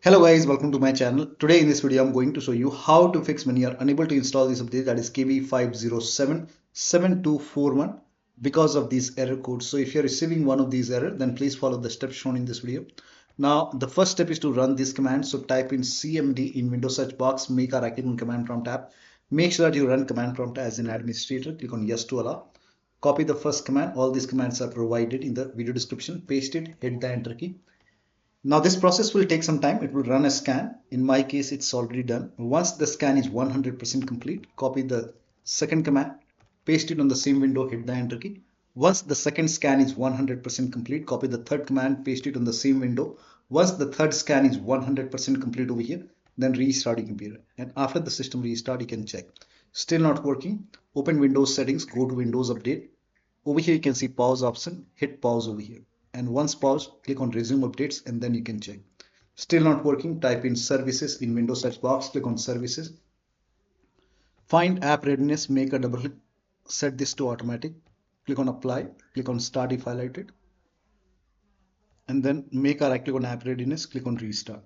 Hello guys, welcome to my channel. Today in this video I'm going to show you how to fix when you are unable to install this update, that is KB5077241, because of these error codes. So if you're receiving one of these errors, then please follow the steps shown in this video. Now the first step is to run this command. So type in cmd in Windows search box, make a right-click on command prompt tab. Make sure that you run command prompt as an administrator. Click on yes to allow. Copy the first command. All these commands are provided in the video description. Paste it, hit the enter key. Now this process will take some time. It will run a scan. In my case, it's already done. Once the scan is 100% complete, copy the second command, paste it on the same window, hit the enter key. Once the second scan is 100% complete, copy the third command, paste it on the same window. Once the third scan is 100% complete over here, then restart your computer. And after the system restart, you can check. Still not working. Open Windows settings, go to Windows Update. Over here you can see pause option, hit pause over here. And once paused, click on resume updates and then you can check. Still not working, type in services in Windows search box, click on services. Find app readiness, make a double click, set this to automatic. Click on apply, click on start if highlighted. And then make a right click on app readiness, click on restart.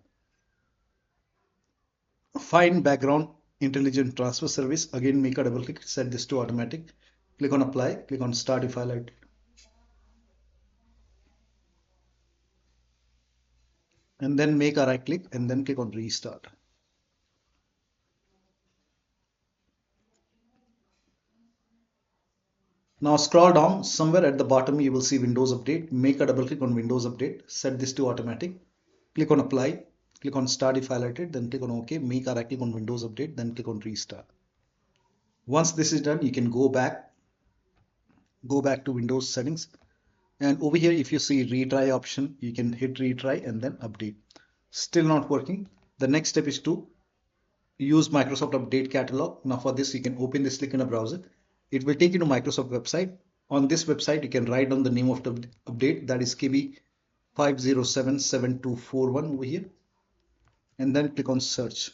Find background intelligent transfer service, again make a double click, set this to automatic. Click on apply, click on start if highlighted. And then make a right click and then click on restart. Now scroll down, somewhere at the bottom you will see Windows Update. Make a double click on Windows Update, set this to automatic. Click on apply, click on start if highlighted, then click on OK. Make a right click on Windows Update, then click on restart. Once this is done, you can go back to Windows settings. And over here, if you see retry option, you can hit retry and then update. Still not working. The next step is to use Microsoft Update Catalog. Now for this, you can open this link in a browser. It will take you to Microsoft website. On this website, you can write down the name of the update, that is KB5077241 over here. And then click on search.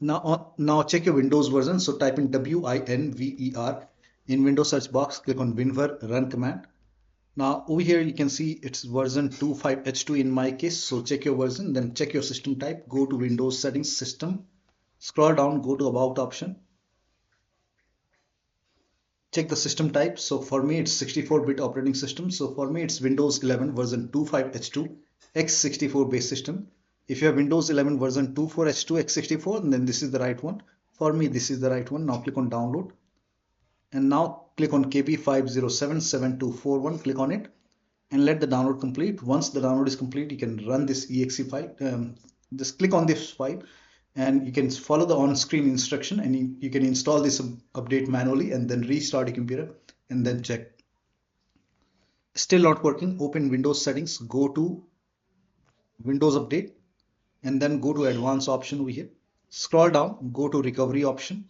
Now check your Windows version. So type in WINVER in Windows search box, click on WinVer run command. Now over here you can see it's version 25H2 in my case. So check your version, then check your system type, go to Windows settings, system, scroll down, go to about option. Check the system type. So for me it's 64-bit operating system. So for me it's Windows 11 version 25H2 x64 base system. If you have Windows 11 version 24H2 x64, then this is the right one. For me this is the right one. Now click on download. And now click on KB5077241, click on it and let the download complete. Once the download is complete, you can run this exe file. Just click on this file and you can follow the on-screen instruction and you can install this update manually and then restart your computer and then check. Still not working. Open Windows settings, go to Windows Update and then go to advanced option over here. Scroll down, go to recovery option.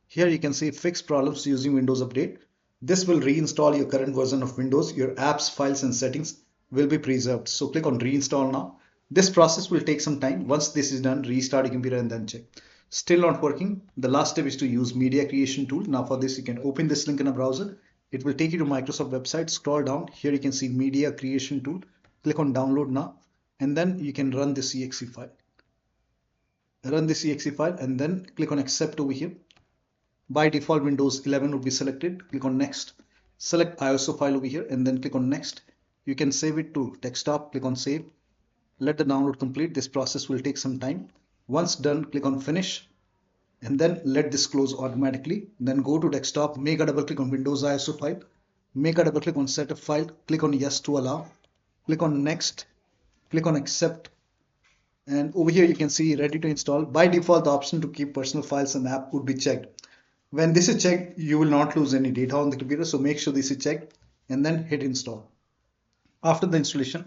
Here you can see fix problems using Windows Update. This will reinstall your current version of Windows. Your apps, files and settings will be preserved. So click on reinstall now. This process will take some time. Once this is done, restart your computer and then check. Still not working. The last step is to use media creation tool. Now for this, you can open this link in a browser. It will take you to Microsoft website. Scroll down. Here you can see media creation tool. Click on download now and then you can run this exe file. Run this exe file and then click on accept over here. By default, Windows 11 will be selected. Click on next. Select ISO file over here and then click on next. You can save it to desktop. Click on save. Let the download complete. This process will take some time. Once done, click on finish and then let this close automatically. Then go to desktop, make a double click on Windows ISO file, make a double click on setup file, click on yes to allow, click on next, click on accept. And over here you can see ready to install. By default, the option to keep personal files and app would be checked. When this is checked, you will not lose any data on the computer. So make sure this is checked and then hit install. After the installation,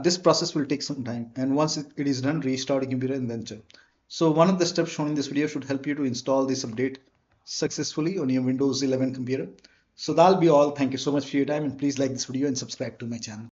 this process will take some time. And once it is done, restart your computer and then check. So one of the steps shown in this video should help you to install this update successfully on your Windows 11 computer. So that'll be all. Thank you so much for your time and please like this video and subscribe to my channel.